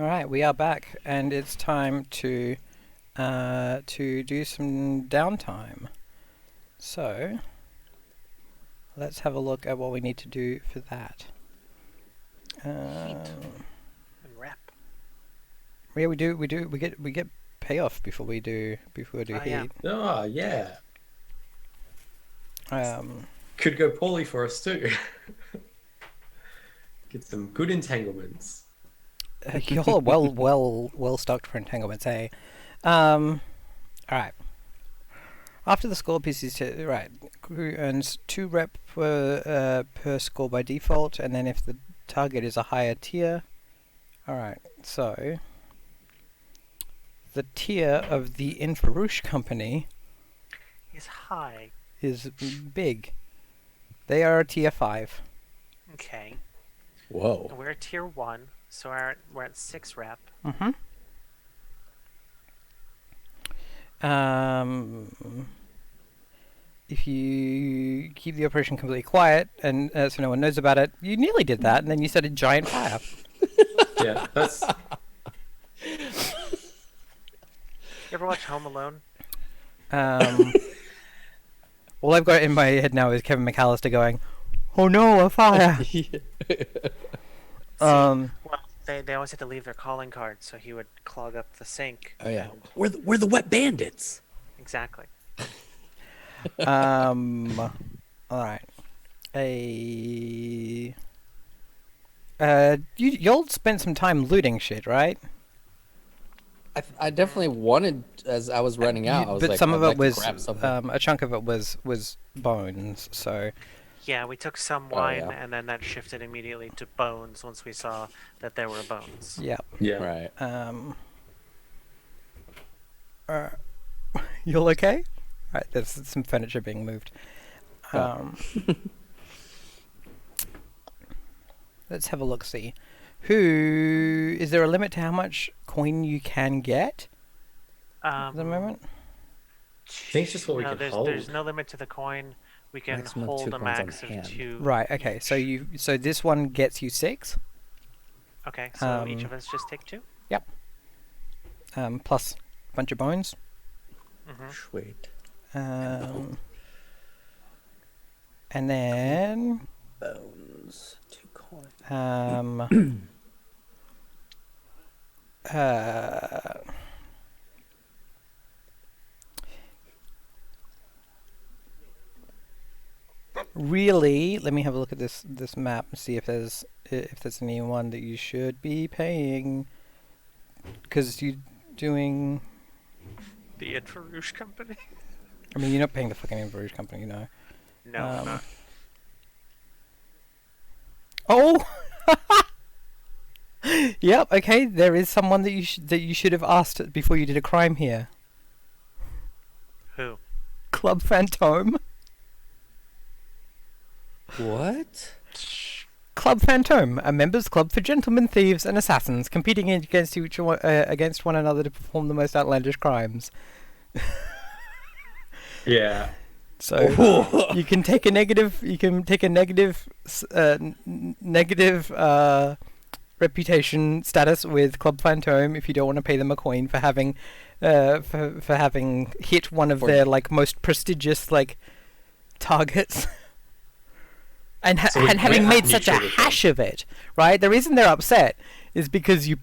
All right, we are back, and it's time to do some downtime. So let's have a look at what we need to do for that. And rap. Yeah, we get payoff before we do Oh, yeah. heat. Oh, yeah. Um, Could go poorly for us too. Get some good entanglements. you're well stocked for entanglements, eh? All right. After the score piece is right, crew earns 2 rep per score by default, and then if the target is a higher tier. All right, so the tier of the Infarouche company Is high. is big. They are a tier 5. Okay. Whoa. We're at tier 1, so we're at 6 rep. Mm-hmm. If you keep the operation completely quiet and so no one knows about it, you nearly did that, and then you set a giant fire. Yeah, that's You ever watch Home Alone? All I've got in my head now is Kevin McAllister going, "Oh no, a fire!" Well, they always had to leave their calling card, so he would clog up the sink. Oh yeah. and- We're the wet bandits. Exactly. All right. Y'all spent some time looting shit, right? I definitely wanted as I was running out. I was but like, some I'd of it like to was grab something. a chunk of it was bones. So Yeah, we took some Oh, wine, yeah. and then that shifted immediately to bones once we saw that there were bones. yeah. yeah. Right. You'll okay? Right, there's some furniture being moved. Oh. Let's have a look. See, is there a limit to how much coin you can get at the moment? I think it's just what we can there's, hold. There's no limit to the coin. We can Maximum of hold 2 a coins on max of hand. 2. Right. Okay. So this one gets you 6. Okay, so each of us just take 2. Plus a bunch of bones. Sweet. And then Bones. 2 coins. Really, let me have a look at this map and see if there's anyone that you should be paying, because you're doing. The Infarouche company? I mean, you're not paying the fucking Inverge company, you know. No, I'm not. Oh. Yep. Okay. There is someone that you should have asked before you did a crime here. Who? Club Fantôme. What? Club Fantôme, a members' club for gentlemen thieves and assassins competing against against one another to perform the most outlandish crimes. Yeah. So you can take a negative. You can take a negative reputation status with Club Fantôme if you don't want to pay them a coin for having for having hit one of their like most prestigious like targets. And having made such a hash of it, right? The reason they're upset is because you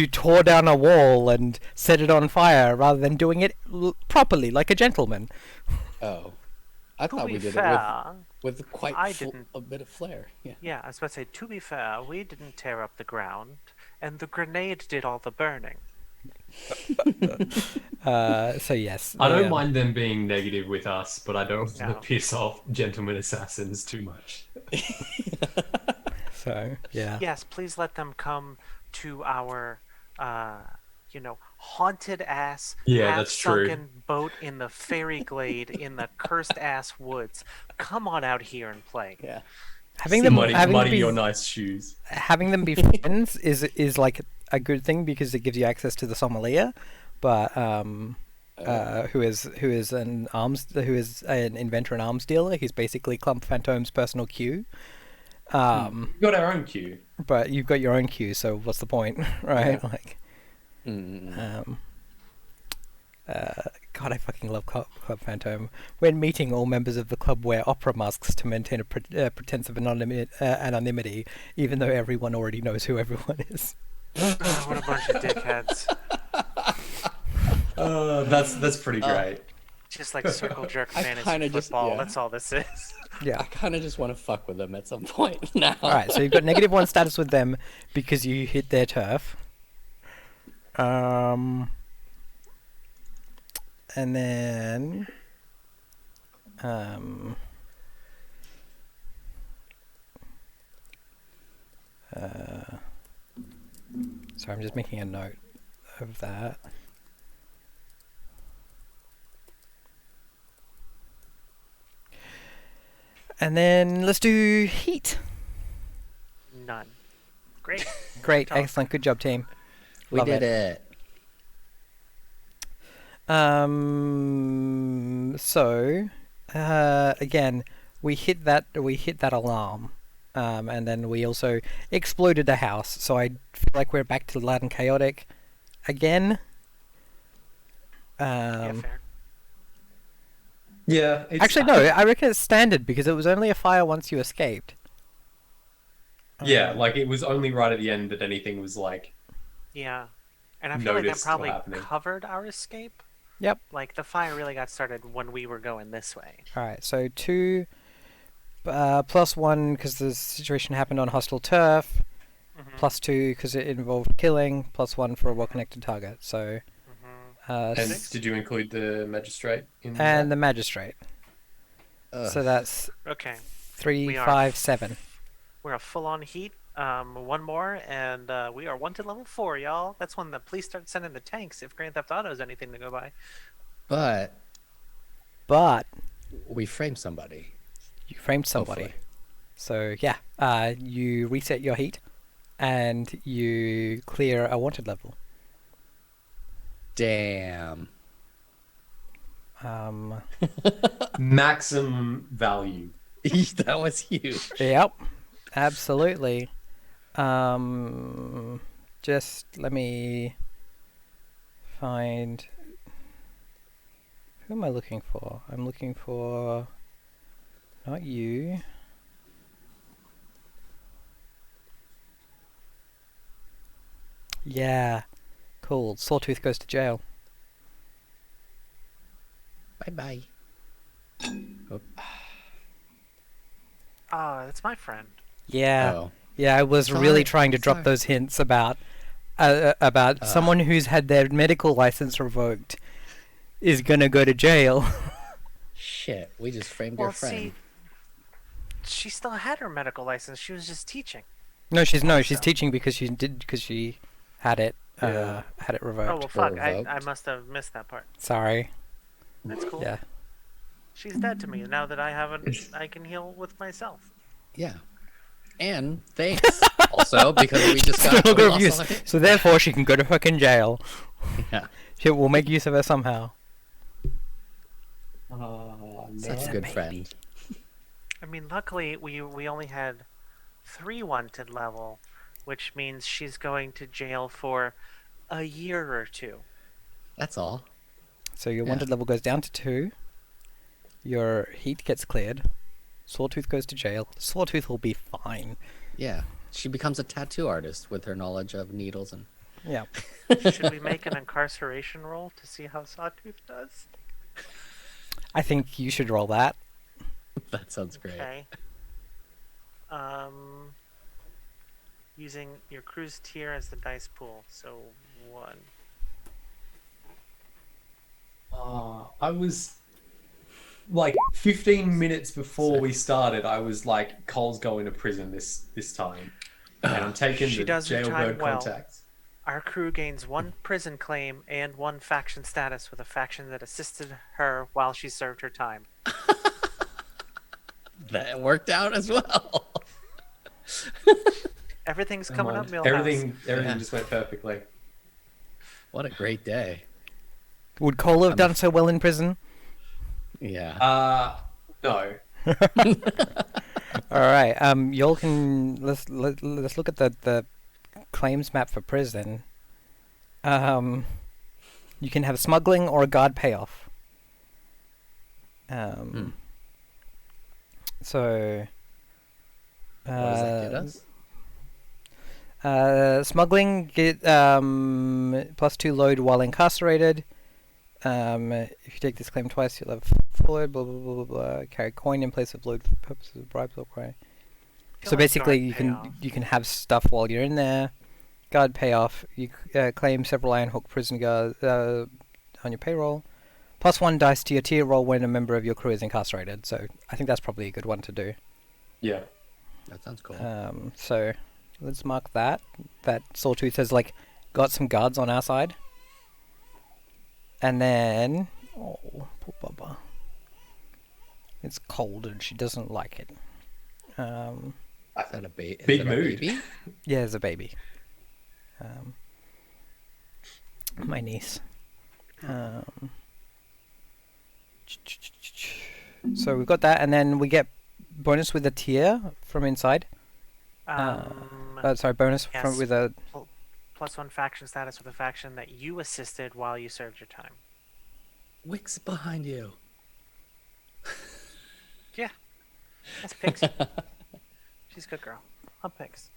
tore down a wall and set it on fire rather than doing it properly like a gentleman. Oh. I To thought be we did fair, it with quite a bit of flair. Yeah. yeah, I was about to say, to be fair, we didn't tear up the ground, and the grenade did all the burning. So yes. I don't mind them being negative with us, but I don't want No. to piss off gentlemen assassins too much. So yeah. Yes, please let them come to our, haunted ass, Yeah, that's true. half-sunken boat in the fairy glade in the cursed ass woods. Come on out here and play. Yeah. Having them Muddy be your nice shoes. having them be friends is like a good thing because it gives you access to the sommelier, but who is an inventor and arms dealer. He's basically Club Phantome's personal Q. We've got our own queue. But you've got your own queue, so what's the point, right? Yeah. Like, Mm. God, I fucking love Club Phantom. When meeting, all members of the club wear opera masks to maintain a pretense of anonymity, even though everyone already knows who everyone is. Oh, what a bunch of dickheads. That's pretty great. Just like circle jerk I fantasy kinda just- football. yeah. That's all this is. Yeah. I kind of just want to fuck with them at some point now. Alright, so you've got -1 status with them because you hit their turf. And then... sorry, I'm just making a note of that. And then let's do heat. None. Great. Great, Tough. excellent, good job, team. We Love did it. So, again, we hit that alarm, and then we also exploded the house. So I feel like we're back to loud and chaotic again. Yeah, fair. Yeah. Actually, no, I reckon it's standard because it was only a fire once you escaped. Yeah, like it was only right at the end that anything was like. Yeah. And I feel like that Noticed probably happening. covered our escape. Yep. Like, the fire really got started when we were going this way. Alright, so 2 +1 because the situation happened on hostile turf, +2 because it involved killing, +1 for a well-connected target. So, And s- did you include the magistrate in and that? the magistrate. Ugh. So that's Okay. 3, We are 5, 7. We're a full-on heat. One more, and we are wanted level 4, y'all. That's when the police start sending the tanks if Grand Theft Auto is anything to go by. But But we framed somebody. you framed somebody. Hopefully. So yeah, you reset your heat, and you clear a wanted level. Damn. Maximum value. That was huge. Yep, absolutely. Just let me find. Who am I looking for? I'm looking for. Not you. Yeah, cool. Sawtooth goes to jail. Bye bye. That's my friend. Yeah. Oh. Yeah, I was Sorry, really trying to drop sorry. those hints about someone who's had their medical license revoked is gonna go to jail. Shit, we just framed Well, your friend. see, she still had her medical license. She was just teaching. She's So. teaching because she had it Yeah. had it Oh, revoked. well, fuck. I revoked. must have missed that part. Sorry. That's cool. Yeah. She's dead to me. Now that I haven't, I can heal with myself. Yeah. And thanks also because we just got Still we got lost use. all our- So therefore she can go to fucking jail. Yeah. We'll make use of her somehow. Such a good friend. I mean, luckily we only had 3 wanted level, which means she's going to jail for a year or 2. That's all. So your Yeah. wanted level goes down to 2. Your heat gets cleared. Sawtooth goes to jail. Sawtooth will be fine. Yeah. She becomes a tattoo artist with her knowledge of needles and Yeah. Should we make an incarceration roll to see how Sawtooth does? I think you should roll that. that sounds great. Okay. Using your cruise tier as the dice pool. So 1. I was like 15 minutes before we started. I was like, Cole's going to prison this time, and I'm taking She the does her time jailbird well. contact. Our crew gains 1 prison claim and 1 faction status with a faction that assisted her while she served her time. That worked out as well. Everything's Come coming on. up, Millhouse. Everything Yeah. just went perfectly. What a great day. Would Cole have done so well in prison? Yeah. No. All right. Y'all can let's look at the claims map for prison. You can have smuggling or a guard payoff. So. What does that get us? Smuggling get +2 load while incarcerated. If you take this claim twice, you'll have full load. Blah blah blah blah blah. Carry coin in place of load for purposes of bribes or crime. So like basically, guard you can have stuff while you're in there. Guard payoff. You claim several Iron Hook prison guards on your payroll. +1 dice to your tier roll when a member of your crew is incarcerated. So I think that's probably a good one to do. Yeah. That sounds cool. So let's mark that. That Sawtooth has like got some guards on our side. And then, oh, poor Bubba. It's cold and she doesn't like it. Is that a Big mood. baby? Yeah, there's a baby. My niece. So we've got that, and then we get bonus with a tier from inside. Sorry, bonus yes. from with a. +1 faction status with a faction that you assisted while you served your time. Wick's behind you. Yeah, that's Pixie. She's a good girl. Love Pix.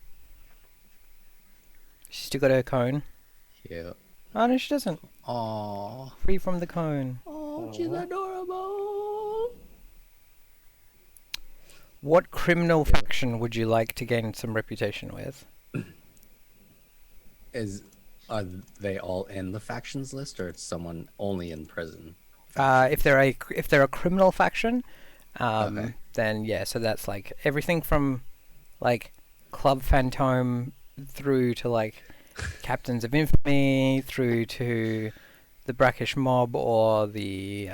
She's still got her cone. Yeah. Oh no, she doesn't. Aww. Free from the cone. Oh, she's adorable. What criminal faction would you like to gain some reputation with? Are they all in the factions list, or it's someone only in prison? If they're a criminal faction, Okay. then yeah. So that's like everything from like Club Phantom through to like Captains of Infamy, through to the Brackish Mob or the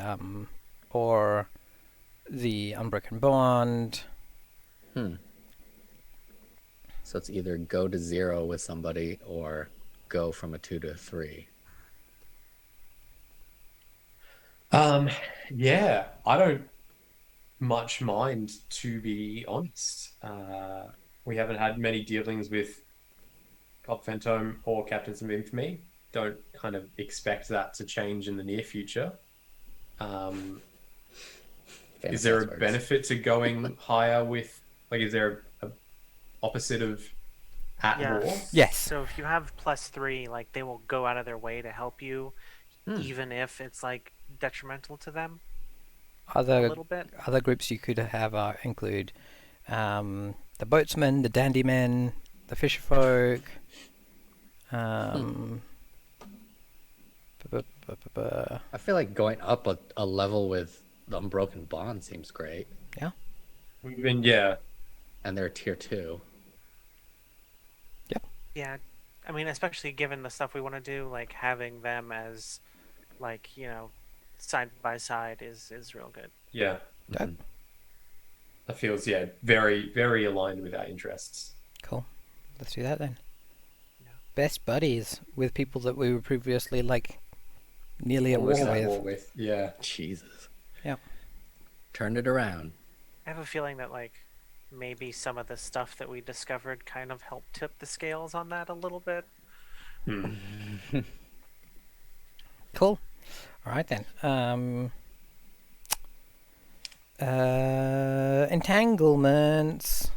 Unbroken Bond. So it's either go to 0 with somebody or go from a 2 to a 3. Yeah, I don't much mind, to be honest. We haven't had many dealings with Club Phantom or Captains of Infamy. Don't kind of expect that to change in the near future. Is there a Fantastic. benefit to going higher with, like, is there a opposite of at Yeah. war? Yes. So if you have +3, like they will go out of their way to help you, even if it's like detrimental to them a Other little bit. other groups you could have include the boatsmen, the dandymen, the fisherfolk. I feel like going up a level with the Unbroken Bond seems great. We've been, yeah. And they're tier 2. Yeah, I mean, especially given the stuff we want to do, like having them as, like, you know, side by side is real good. Yeah. Dope. That feels, yeah, very, very aligned with our interests. Cool. Let's do that then. Yeah. Best buddies with people that we were previously like nearly at war Almost at with. war with. Yeah. Jesus. Yep. Turned it around. I have a feeling that, like, maybe some of the stuff that we discovered kind of helped tip the scales on that a little bit. Cool. All right then. Entanglements.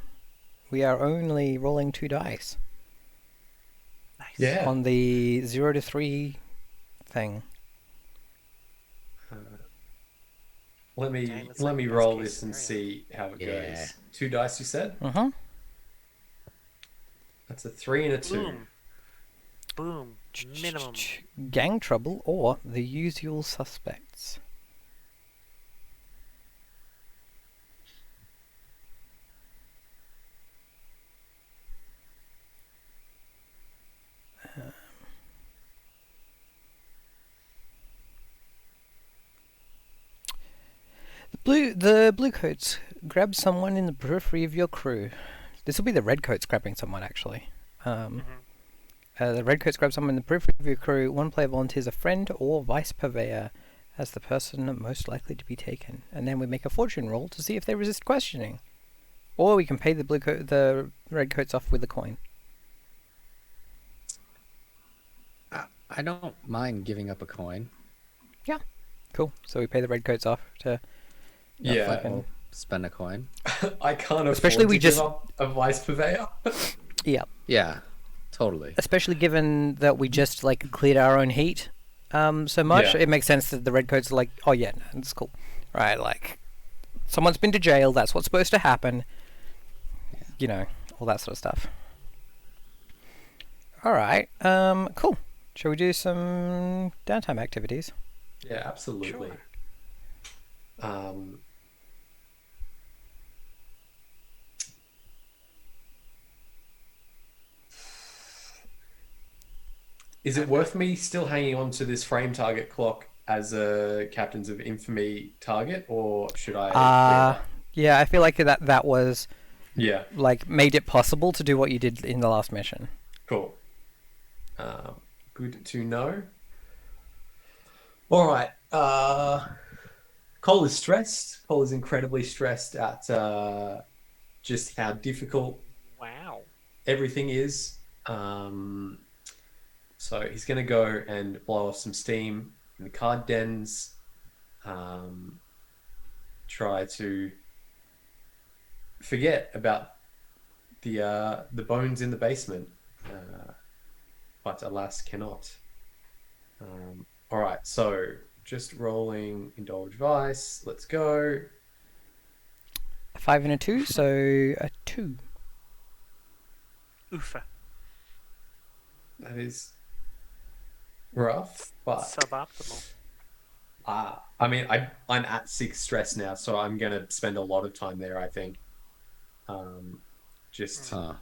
We are only rolling 2 dice Nice. Yeah. on the 0 to 3 thing. Let me Dang, that's let like me best roll case this and scenario. see how it Yeah. goes. 2 dice, you said? That's a 3 and a 2. Boom. Boom. Minimum. Gang trouble or the usual suspects. The blue coats grab someone in the periphery of your crew. This will be the red coats grabbing someone actually. The red coats grab someone in the periphery of your crew. One player volunteers a friend or vice purveyor as the person most likely to be taken, and then we make a fortune roll to see if they resist questioning, Or we can pay the red coats off with a coin. I don't mind giving up a coin. Cool. So we pay the red coats off to. Yeah. fucking- Spend a coin. I can't afford Especially we to give just- up a vice purveyor. Yeah. Yeah, totally. Especially given that we just like cleared our own heat, so much, Yeah. it makes sense that the red coats are like, oh yeah, no, it's cool, right? Like, someone's been to jail. That's what's supposed to happen. You know, all that sort of stuff. All right. Cool. Shall we do some downtime activities? Yeah, absolutely. Sure. Is it worth me still hanging on to this frame target clock as a Captains of Infamy target, or should I? Yeah, I feel like that was Yeah, like made it possible to do what you did in the last mission. cool. Good to know. All right. Cole is stressed. Cole is incredibly stressed at just how difficult Wow. everything is. So he's going to go and blow off some steam in the card dens. Try to forget about the bones in the basement, but alas cannot. All right, so just rolling Indulge Vice. Let's go. A 5 and a 2, so a 2. Oofa. That is rough, but Suboptimal. I mean, I'm at 6 stress now, so I'm gonna spend a lot of time there. I think, just Huh.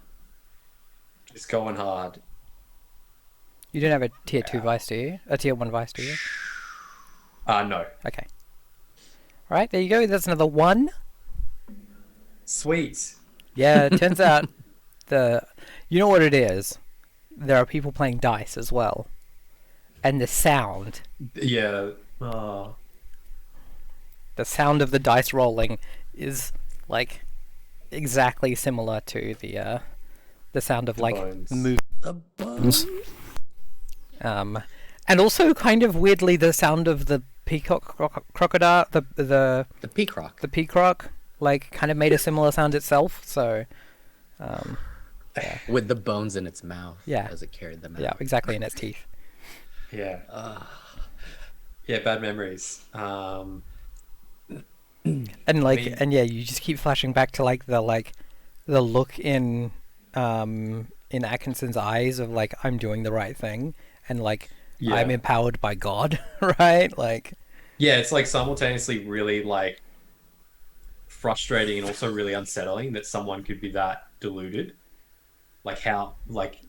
just going hard. You don't have a tier 2 vice, do you? A tier 1 vice, do you? No, Okay. Alright, there you go. That's another 1. sweet. Yeah, it turns out you know what it is? There are people playing dice as well. And the sound Yeah. of the dice rolling is like exactly similar to the sound of The like bones. move. The bones. And also kind of weirdly the sound of the peacock crocodile, the The peacock. the peacock, like kind of made a similar sound itself. So, With the bones in its mouth. Yeah. As it carried them out. yeah, exactly in its teeth. Yeah. Yeah, bad memories. And like, mean- and yeah, you just keep flashing back to like the look in Atkinson's eyes of like, I'm doing the right thing, and like Yeah. I'm empowered by God, right? Like, Yeah, it's like simultaneously really like frustrating and also really unsettling that someone could be that deluded. Like how like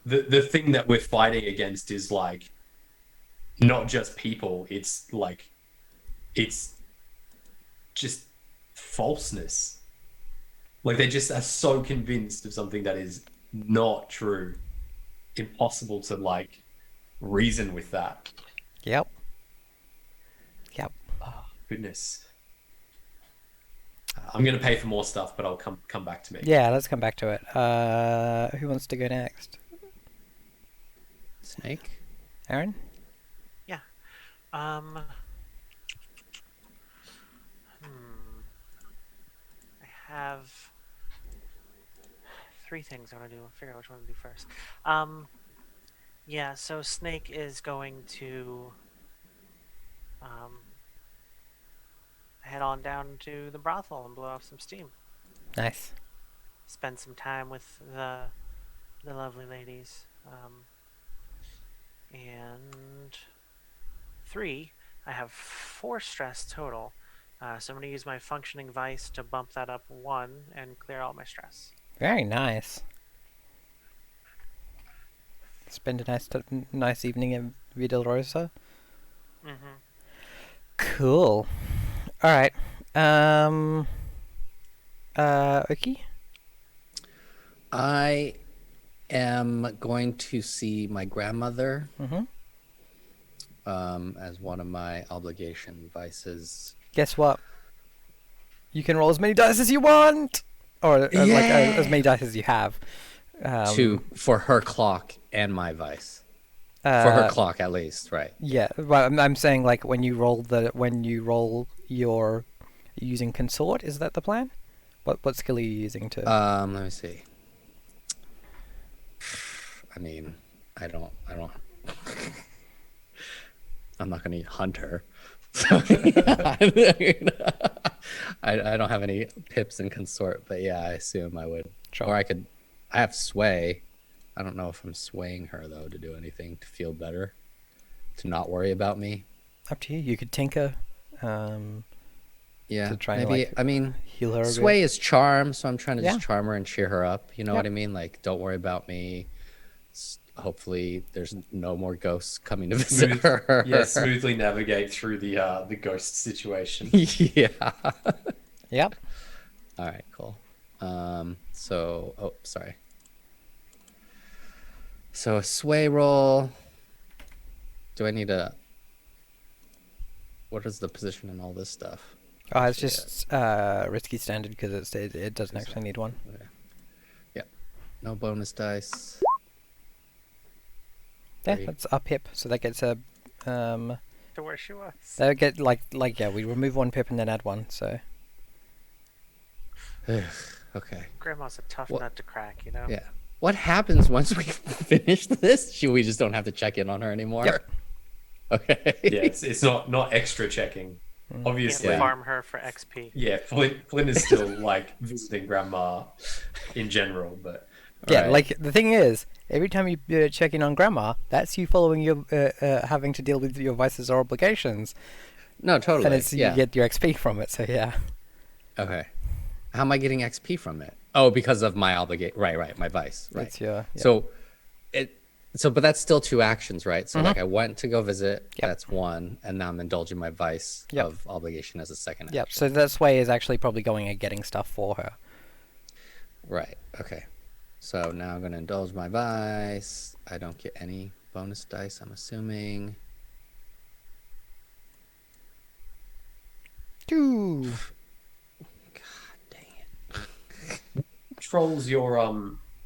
the thing that we're fighting against is like not just people, it's like it's just falseness. Like they just are so convinced of something that is not true. Impossible to like reason with that. yep. Oh, goodness. I'm gonna pay for more stuff, but I'll come back to me. Yeah, let's come back to it. Who wants to go next? Snake? Aaron? I have 3 things I want to do. I'll figure out which one to do first. Yeah, so Snake is going to head on down to the brothel and blow off some steam. Nice. Spend some time with the lovely ladies. And 3, I have 4 stress total. So I'm going to use my functioning vice to bump that up 1 and clear all my stress. Very nice. Spend a nice evening in Villa Rosa. Mm-hmm. Cool. All right. Oki? I am going to see my grandmother Mm-hmm. as one of my obligation vices. Guess what? You can roll as many dice as you want. or like as Yay! many dice as you have. For her clock and my vice. For her clock, at least, right? Yeah, but I'm saying like when you roll your using consort, is that the plan? What skill are you using to? Let me see. I mean, I don't. I'm not going to hunt her. So, I don't have any pips in consort, but yeah, I assume I would. Sure. Or I could. I have sway. I don't know if I'm swaying her though to do anything to feel better, to not worry about me. Up to you. You could tinker. Yeah, To try and, maybe. like, I mean, heal her a bit. sway is charm, so I'm trying to Yeah. just charm her and cheer her up. You know Yep. what I mean? Like, don't worry about me. Hopefully, there's no more ghosts coming to visit her. Yeah, smoothly navigate through the ghost situation. Yeah. Yep. All right, cool. Sorry. So a sway roll. Do I need a? What is the position in all this stuff? Oh, it's just risky standard because it doesn't actually need one. Yeah. No bonus dice. Yeah, 3. that's up pip, so that gets a To where she was. that would get like yeah, we remove one pip and then add one. So Okay. Grandma's a tough What- nut to crack, you know? Yeah. What happens once we finish this? Should we just don't have to check in on her anymore? Yep. Okay. Yeah, it's not extra checking. You Obviously, can't farm her for XP. yeah, Flynn is still like visiting grandma in general, but yeah, Right. like the thing is, every time you check in on grandma, that's you following your having to deal with your vices or obligations, No, totally. and it's yeah. you get your XP from it. So yeah, Okay. How am I getting XP from it? Oh, because of my obligation. Right. My vice. Right. it's your But that's still 2 actions, right? So Mhm. like I went to go visit. Yep. That's 1, and now I'm indulging my vice Yep. of obligation as a second. Yep. action. So that way is actually probably going and getting stuff for her. Right. Okay. So now I'm gonna indulge my vice. I don't get any bonus dice, I'm assuming. Two. Dang it. controls your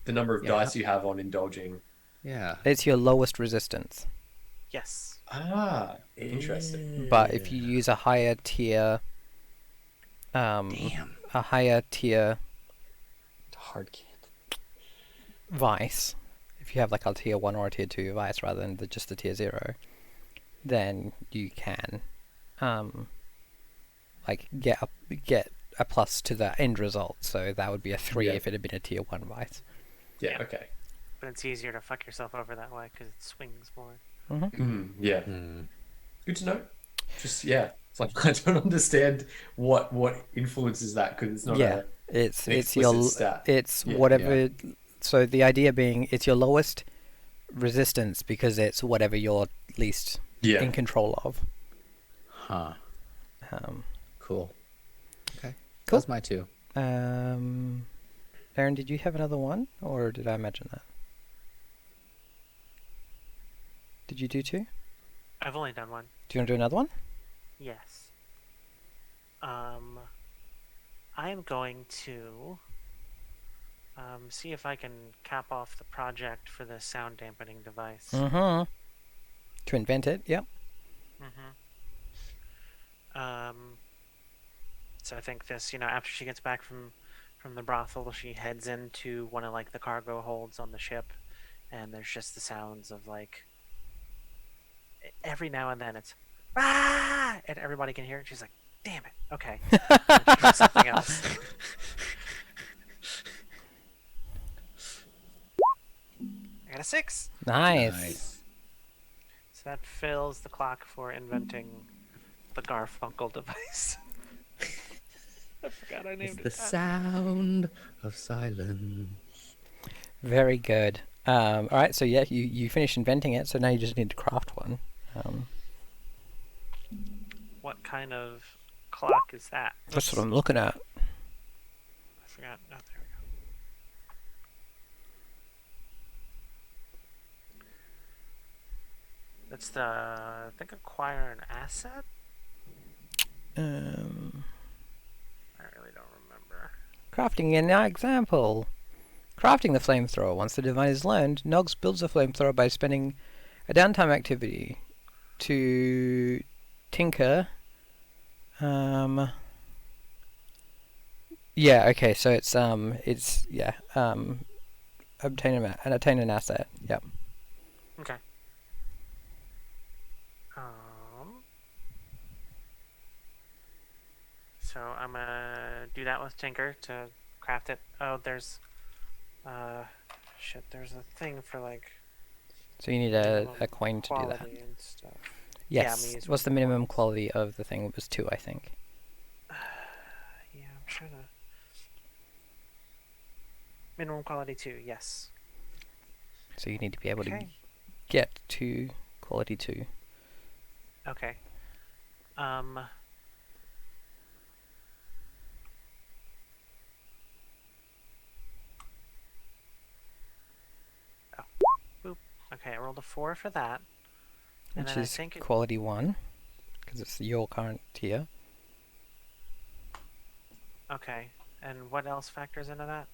the number of Yeah. dice you have on indulging. Yeah. It's your lowest resistance. Yes. Ah, interesting. But if you use a higher tier, Damn. a higher tier Hard can't. vice, if you have like a tier 1 or a tier 2 vice rather than just the tier 0, then you can, like get a plus to the end result. So that would be a 3 Yeah. if it had been a tier 1 vice. Yeah, Yeah. okay. But it's easier to fuck yourself over that way because it swings more. Yeah. Good to know. Just it's like I don't understand what influences that because it's not Yeah, it's an your explicit stat. it's Yeah, whatever. So the idea being it's your lowest resistance because it's whatever you're least in control of. Huh. Um, Cool. Okay. Cool. That's my 2. Aaron, did you have another one, or did I imagine that? Did you do 2? I've only done one. Do you want to do another one? Yes. I am going to see if I can cap off the project for the sound dampening device. Mm-hmm. To invent it, yep. So I think this, after she gets back from the brothel, she heads into one of like the cargo holds on the ship, and there's just the sounds of like every now and then it's ah, and everybody can hear it. She's like, "Damn it, okay." And she tries something else. I got a 6. Nice. So that fills the clock for inventing the Garfunkel device. I forgot I named The it that. sound of silence. Very good. All right, so yeah, you finished inventing it, so now you just need to craft one. What kind of clock is that? That's what I'm looking at. I forgot. Oh, there we go. That's the, I think, acquire an asset? Um, I really don't remember. Crafting an example. Crafting the flamethrower. Once the device is learned, Nogs builds the flamethrower by spending a downtime activity to tinker. Yeah. Okay. So it's obtain an asset. Yep. Okay. So I'm gonna do that with Tinker to craft it. Oh, there's, shit. There's a thing for like So you need minimum a coin to do that. quality and stuff. Yeah, I'm gonna Yes. use What's the one of minimum ones. quality of the thing? It was 2, I think. Yeah, I'm trying to. Minimum quality 2. Yes. So you need to be able to Okay. get to quality 2. Okay. Oh. Boop. Okay, I rolled a 4 for that. And Which then I is think it, quality 1, because it's your current tier. okay. And what else factors into that?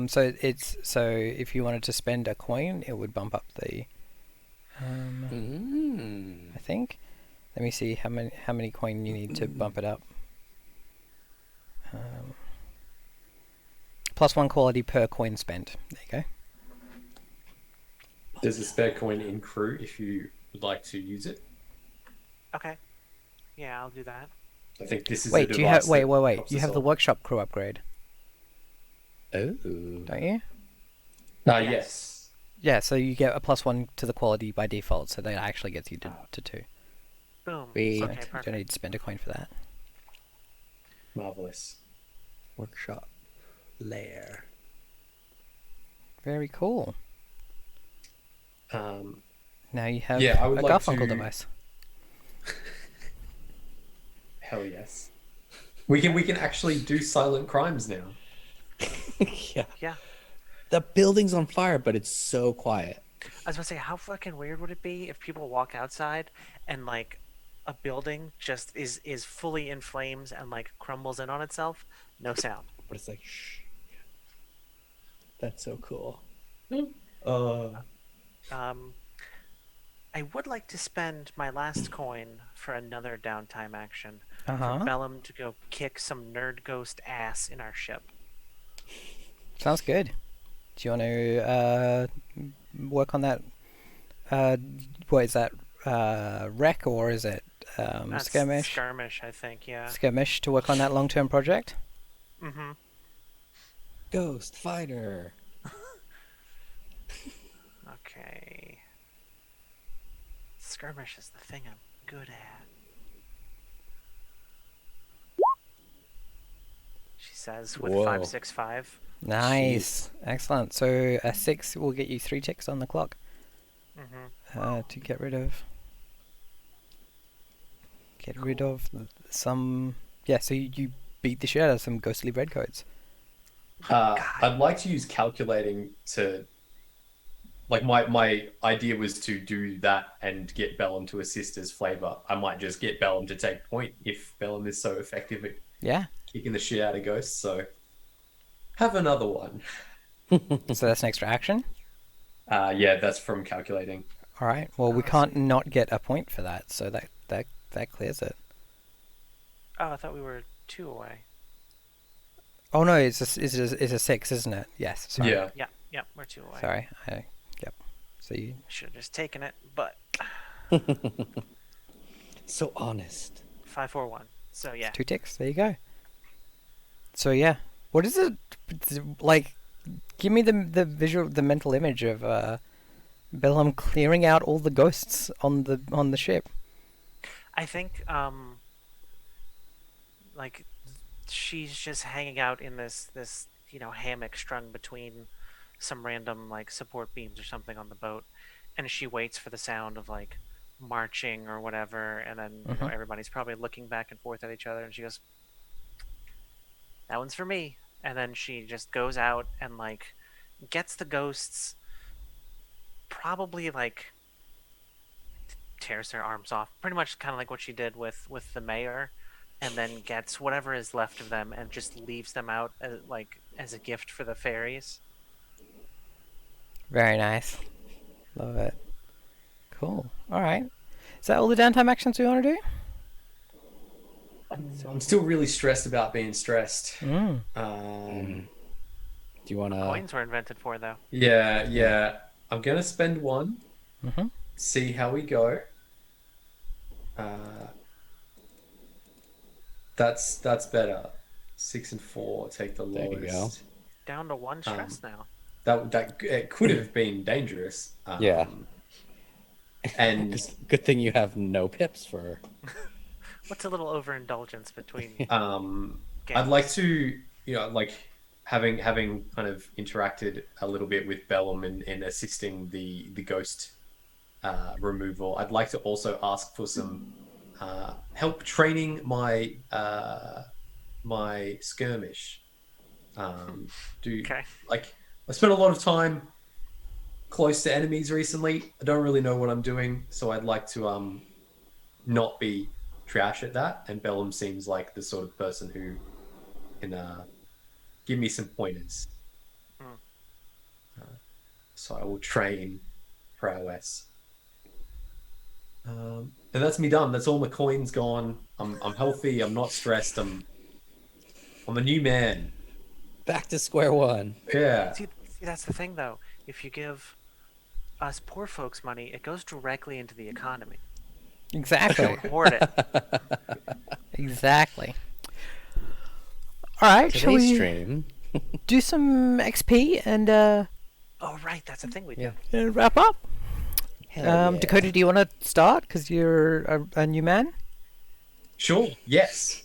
So if you wanted to spend a coin, it would bump up the. I think. Let me see how many coin you need to bump it up. +1 quality per coin spent. There you go. There's a spare coin in crew if you would like to use it. Okay. Yeah, I'll do that. I think this is Wait, the do you have? device Wait. that helps You us have the all. workshop crew upgrade, Oh. don't you? Yes. Yes. Yeah. So you get a +1 to the quality by default. So that actually gets you to 2. Boom. Sweet. So Okay, you don't perfect. need to spend a coin for that. Marvelous. Workshop lair. Very cool. Now you have Yeah, I would a like Garfunkel to- device. Hell yes. We can actually do silent crimes now. Yeah. Yeah. The building's on fire, but it's so quiet. I was gonna say, how fucking weird would it be if people walk outside and like a building just is fully in flames and like crumbles in on itself, no sound. But it's like, shh. That's so cool. I would like to spend my last coin for another downtime action for Uh-huh. Bellum to go kick some nerd ghost ass in our ship. Sounds good. Do you want to work on that? What is that? Wreck, or is it That's skirmish? Skirmish, I think. Yeah. Skirmish to work on that long-term project. Mm-hmm. Ghost fighter. Okay. Skirmish is the thing I'm good at. She says with Whoa. 565. Nice, excellent. So a 6 will get you 3 ticks on the clock Mm-hmm. to get rid of. Get rid of some. Yeah, so you beat the shit out of some ghostly redcoats. I'd like to use calculating to. Like my idea was to do that and get Bellum to assist as flavor. I might just get Bellum to take point if Bellum is so effective at Yeah. kicking the shit out of ghosts. So have another one. So that's an extra action. Yeah, that's from calculating. All right. Well, we Oh, can't sweet. not get a point for that, so that clears it. Oh, I thought we were 2 away. Oh no, it's a 6, isn't it? Yes. Sorry. Yeah. Yeah, we're 2 away. Sorry. Yep. So you. I should have just taken it, but So honest. 541. So yeah. 2 ticks. There you go. So yeah, what is it like? Give me the mental image of Bellum clearing out all the ghosts on the ship. I think like she's just hanging out in this hammock strung between some random like support beams or something on the boat, and she waits for the sound of like marching or whatever, and then Mhm. everybody's probably looking back and forth at each other, and she goes, "That one's for me," and then she just goes out and like gets the ghosts, probably like tears their arms off, pretty much kind of like what she did with the mayor, and then gets whatever is left of them and just leaves them out as a gift for the fairies. Very nice. Love it. Cool. All right. Is that all the downtime actions we want to do? So I'm still really stressed about being stressed. Mm. Do you want to? Coins were invented for, though. Yeah. I'm gonna spend one, Mhm. see how we go. Uh, that's better. 6 and 4, take the There you go. lowest. Down to one stress now. That it could have been dangerous. Yeah. And Good thing you have no pips for. What's a little overindulgence between I'd like games? to, like having kind of interacted a little bit with Bellum in assisting the ghost removal. I'd like to also ask for some help training my my skirmish. Okay. Like I spent a lot of time close to enemies recently. I don't really know what I'm doing, so I'd like to not be trash at that. And Bellum seems like the sort of person who can give me some pointers. Hmm. So I will train prowess. And that's me done. That's all my coins gone. I'm healthy. I'm not stressed. I'm a new man. Back to square one. Yeah. See, that's the thing, though. If you give us poor folks money, it goes directly into the economy. Exactly. Don't hoard it. Exactly. All right. Shall Today's we stream. do some XP and Oh, right, that's a thing we do. Yeah. wrap up? Hell yeah. Dakota, do you want to start? Because you're a new man. Sure. Yes.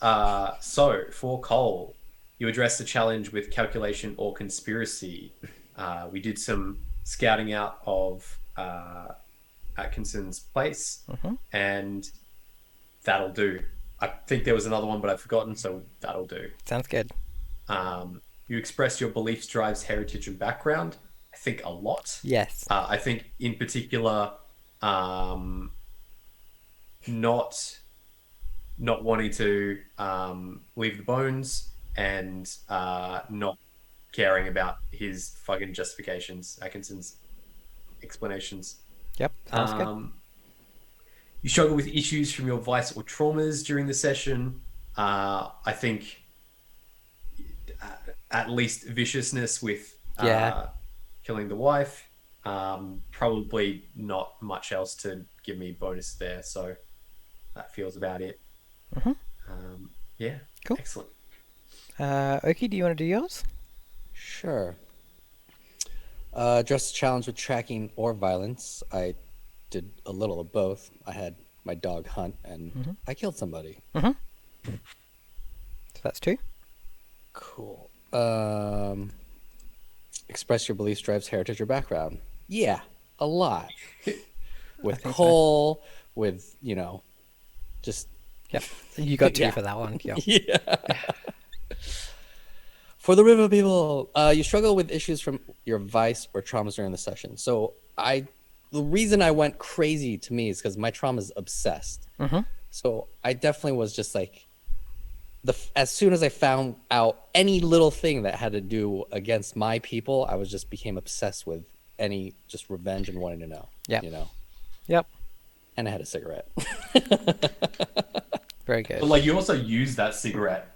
So for Cole, you addressed the challenge with calculation or conspiracy. We did some scouting out of Atkinson's place, and that'll do. I think there was another one, but I've forgotten, so that'll do. Sounds good. You expressed your beliefs, drives, heritage, and background. I think a lot. Yes. I think in particular, not wanting to leave the bones and not caring about his fucking justifications, Atkinson's explanations. Yep. Sounds good. You struggle with issues from your vice or traumas during the session. I think at least viciousness with killing the wife. Probably not much else to give me bonus there, so that feels about it. Yeah. Cool. Excellent. Oki, do you want to do yours? Sure. Address the challenge with tracking or violence. I did a little of both. I had my dog hunt and I killed somebody. So that's 2. Cool. Express your beliefs, drives, heritage, or background. Yeah, a lot. With Cole, with, just... Yep. You got 2 Yeah. for that one. Yeah. Yeah. For the river people, you struggle with issues from your vice or traumas during the session. So the reason I went crazy to me is because my trauma is obsessed. So I definitely was just like, as soon as I found out any little thing that had to do against my people, I became obsessed with any just revenge and wanting to know. Yep. Yep. And I had a cigarette. Very good. But you also use that cigarette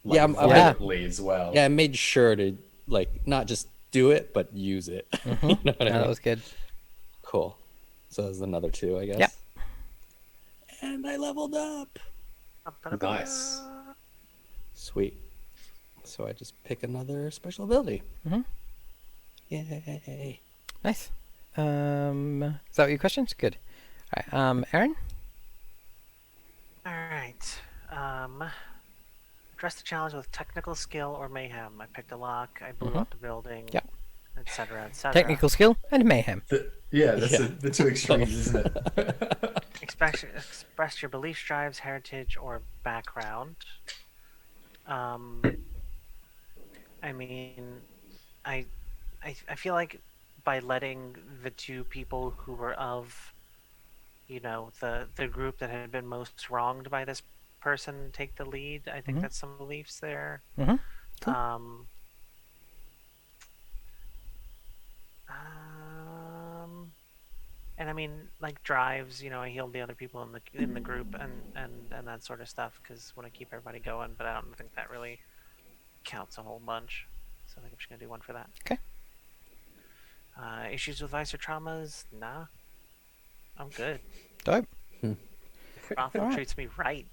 violently as well. Yeah, I made sure to not just do it, but use it. You know what I mean? That was good. Cool. So that's another 2, I guess. Yep. And I leveled up. Nice. Sweet. So I just pick another special ability. Yay. Nice. Is that what your questions? Good. All right. Aaron? All right. Address the challenge with technical skill or mayhem. I picked a lock. I blew up the building. Yep. Etc. Etc. Technical skill and mayhem. That's the 2 extremes, isn't it? Express your beliefs, drives, heritage, or background. I mean, I feel like by letting the 2 people who were of, the group that had been most wronged by this person take the lead. I think Mhm. that's some beliefs there. Mhm. Cool. Um, and I mean, like drives. I healed the other people in the group and that sort of stuff because want to keep everybody going. But I don't think that really counts a whole bunch. So I think I'm just gonna do one for that. Okay. Issues with vice or traumas? Nah, I'm good. Dope. Brothel Alright. treats me right.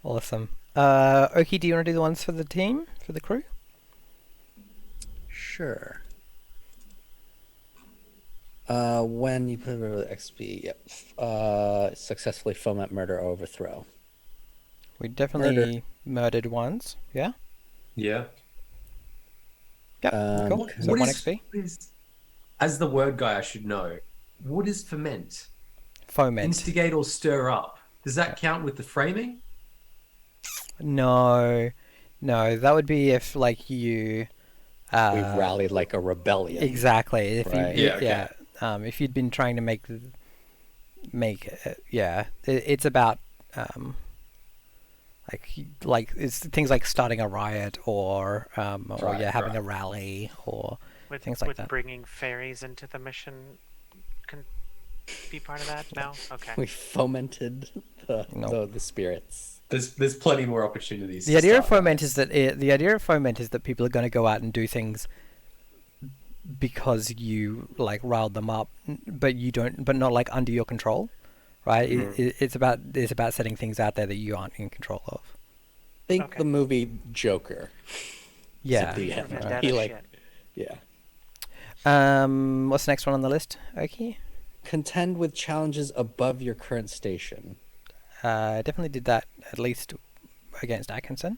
Awesome. Oki, do you want to do the ones for the team, for the crew? Sure. When you put a XP, yep. Successfully foment murder or overthrow. We definitely murdered ones. Yeah. Yeah. Yep. Cool. Okay. So 1 XP. As the word guy, I should know. What is ferment? Foment. Instigate or stir up. Does that count with the framing? No, that would be if like you. We've rallied like a rebellion. Exactly. If Right. you, Yeah, okay. if you'd been trying to it's about like it's things like starting a riot or Right, having right. a rally or Would, things like would that. bringing fairies into the mission can be part of that? No? Okay. We fomented Nope. the spirits. There's plenty more opportunities. The to idea of start foment riots. is that people are going to go out and do things because you like riled them up, but not like under your control, right? It's about setting things out there that you aren't in control of. Think Okay. the movie Joker. Yeah. At the For end. vendetta He like, shit. yeah. What's the next one on the list? Okay. Contend with challenges above your current station. I definitely did that at least against Atkinson.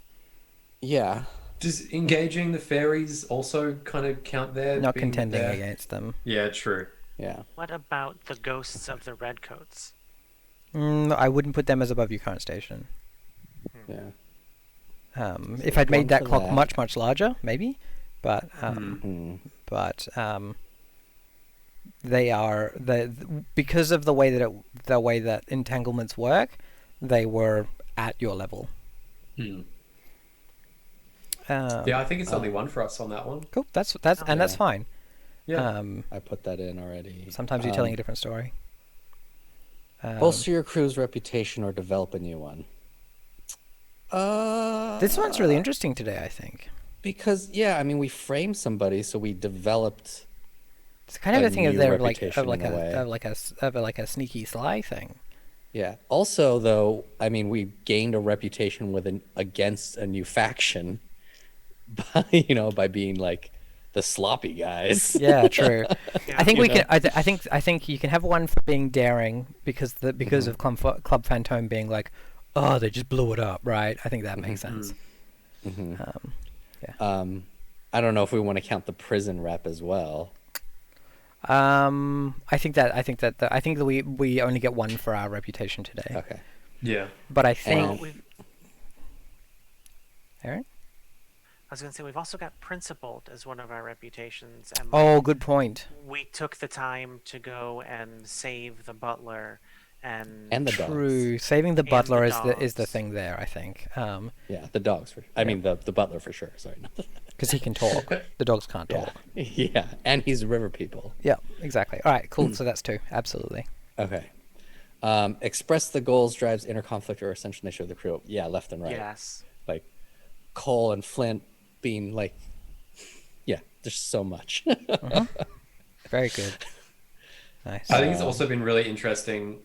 Yeah. Does engaging the fairies also kind of count there? Not being contending there? against them. Yeah, true. Yeah. What about the ghosts of the redcoats? I wouldn't put them as above your current station. Yeah. If I'd one made that for clock that. much larger, maybe, but Mm. they are because of the way that entanglements work, they were at your level. Yeah, I think it's only one for us on that one. Cool. That's Oh, that's yeah. fine. Yeah. I put that in already. Sometimes you're telling a different story. Bolster your crew's reputation or develop a new one. This one's really interesting today, I think. Because I mean, we framed somebody, so we developed. It's kind of a a thing of new their reputation in a way. like a sneaky sly thing. Yeah. Also, though, I mean, we gained a reputation against a new faction, by being like the sloppy guys. Yeah, true. I think You we know? can. I think you can have one for being daring because of Club Fantôme being like, oh, they just blew it up, right? I think that makes sense. I don't know if we want to count the prison rep as well. I think that we only get one for our reputation today. Okay. Yeah. But I Well, think Aaron? I was going to say, we've also got principled as one of our reputations. And Oh, good point. we took the time to go and save the butler and And the True. dogs. Saving the And butler the is the dogs. thing there, I think. Yeah, the dogs. I mean, the butler for sure. Sorry. Because he can talk. The dogs can't Yeah. talk. Yeah. And he's river people. Yeah, exactly. All right, cool. So that's two. Absolutely. Okay. Express the goals, drives, inner conflict, or essential nature of the crew. Yeah, left and right. yes. Like Cole and Flint being like, there's so much. Very good. Nice. I think it's also been really interesting.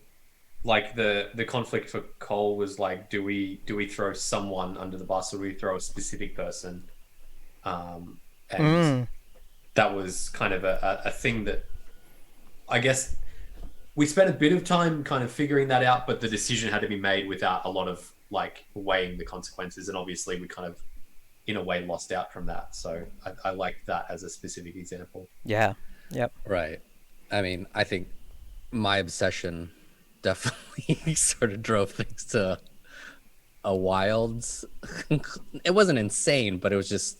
Like the conflict for Cole was like, do we throw someone under the bus or do we throw a specific person? And that was kind of a thing that I guess we spent a bit of time kind of figuring that out, but the decision had to be made without a lot of like weighing the consequences. And obviously we kind of, in a way, lost out from that. So I like that as a specific example. Yeah. Yep. Right. I mean, I think my obsession definitely sort of drove things to a wild. It wasn't insane, but it was just.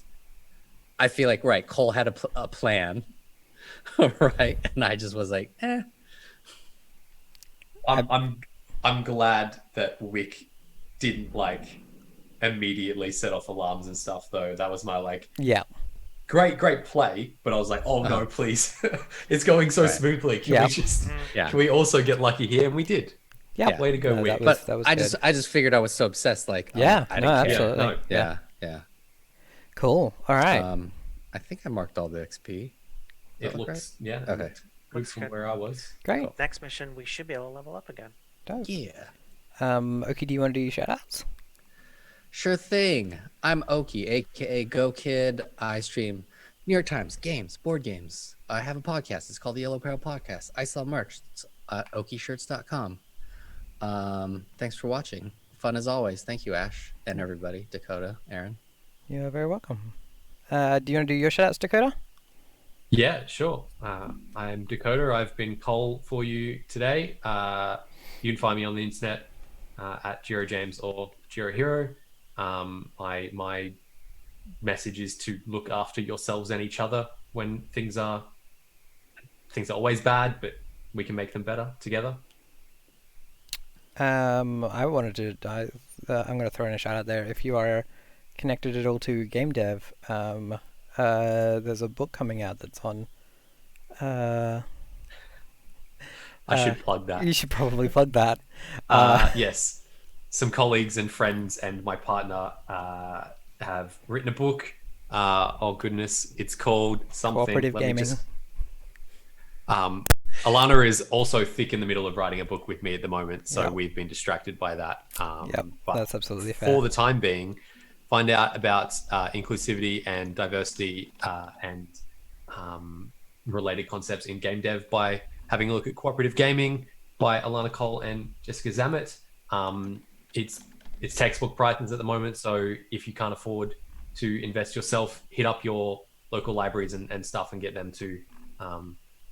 I feel like Cole had a plan, right, and I just was like, eh. I'm I'm glad that Wick didn't like immediately set off alarms and stuff though. That was my like Yeah. great play, but I was like, oh no, please. It's going so Right. smoothly. Can Yeah. we just Yeah. can we also get lucky here? And we did. Yeah. Way to go, No, Wick. that was I good. just figured I was so obsessed. Like, Yeah, I no, didn't care. absolutely. no. Yeah. Yeah. Cool. All right. I think I marked all the XP. It look looks yeah. Okay. Good Looks from good. where I was. Great. Next mission, we should be able to level up again. Dope. Yeah. Oki, do you want to do your shout-outs? Sure thing. I'm Oki, aka Go Kid. I stream New York Times, games, board games. I have a podcast. It's called the Yellow Peril Podcast. I sell merch. It's at okishirts.com. Thanks for watching. Fun as always. Thank you, Ash, and everybody. Dakota, Aaron. You're very welcome. Do you want to do your shout-outs, Dakota? Yeah, sure. I'm Dakota. I've been Cole for you today. You can find me on the internet at Jiro James or Jiro Hero. My message is to look after yourselves and each other when things are always bad, but we can make them better together. I'm going to throw in a shout-out there. If you are connected at all to game dev, there's a book coming out that's on. I should plug that. You should probably plug that. Yes, some colleagues and friends and my partner have written a book. Oh goodness, it's called something. Cooperative Let me gaming. just- Alana is also thick in the middle of writing a book with me at the moment, so Yeah. we've been distracted by that. Yep, but that's absolutely fair. for the time being, find out about inclusivity and diversity and related concepts in game dev by having a look at Cooperative Gaming by Alana Cole and Jessica Zamet. It's textbook prices at the moment, so if you can't afford to invest yourself, hit up your local libraries and stuff and get them to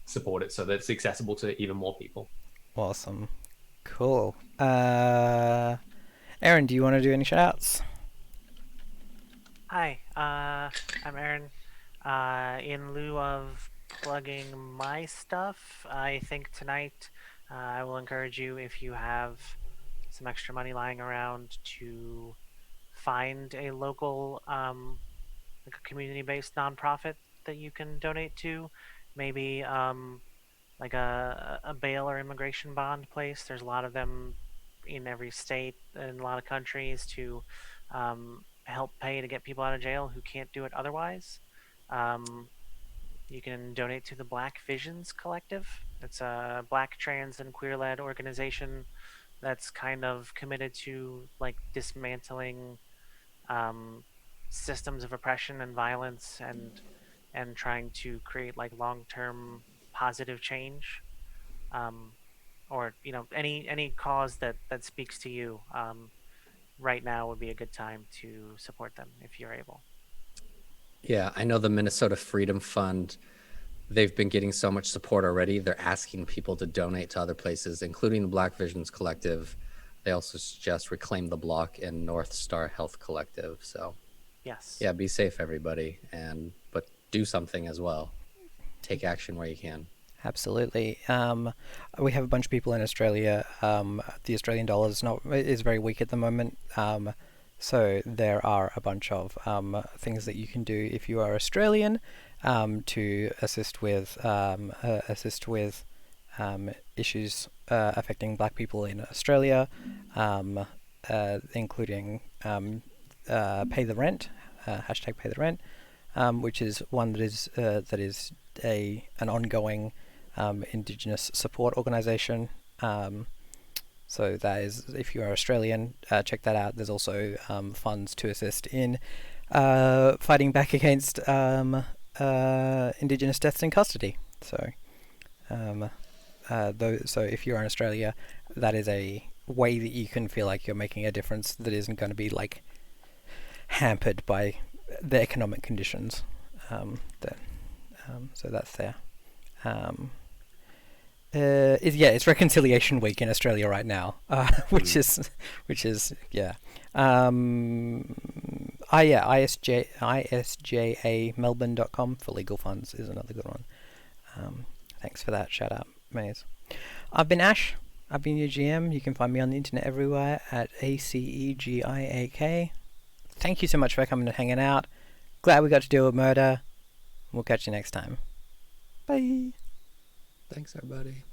support it so that it's accessible to even more people. Awesome. Cool. Aaron, do you want to do any shout-outs? Hi, I'm Aaron. In lieu of plugging my stuff, I think tonight I will encourage you, if you have some extra money lying around, to find a local, like a community-based nonprofit that you can donate to. Maybe like a bail or immigration bond place. There's a lot of them in every state and a lot of countries to help pay to get people out of jail who can't do it otherwise. You can donate to the Black Visions Collective. It's a Black, trans, and queer-led organization that's kind of committed to like dismantling systems of oppression and violence and trying to create like long-term positive change. Or any cause that speaks to you. Right now would be a good time to support them if you're able. Yeah, I know the Minnesota Freedom Fund, they've been getting so much support already. They're asking people to donate to other places, including the Black Visions Collective. They also suggest Reclaim the Block and North Star Health Collective. So, Yes. yeah, be safe, everybody, but do something as well. Take action where you can. Absolutely. We have a bunch of people in Australia. The Australian dollar is very weak at the moment. So there are a bunch of things that you can do if you are Australian to assist with issues affecting Black people in Australia, including pay the rent, hashtag pay the rent, which is one that is an ongoing Indigenous support organisation. So that is, if you are Australian, check that out. There's also funds to assist in fighting back against Indigenous deaths in custody. So, so if you're in Australia, that is a way that you can feel like you're making a difference that isn't going to be like hampered by the economic conditions. So that's there. It's Reconciliation Week in Australia right now, which is ISJAmelbourne.com for legal funds is another good one. Thanks for that shout out, Maze. I've been Ash. I've been your GM. You can find me on the internet everywhere at ACEGIAK. Thank you so much for coming and hanging out. Glad we got to do a murder. We'll catch you next time. Bye. Thanks, everybody.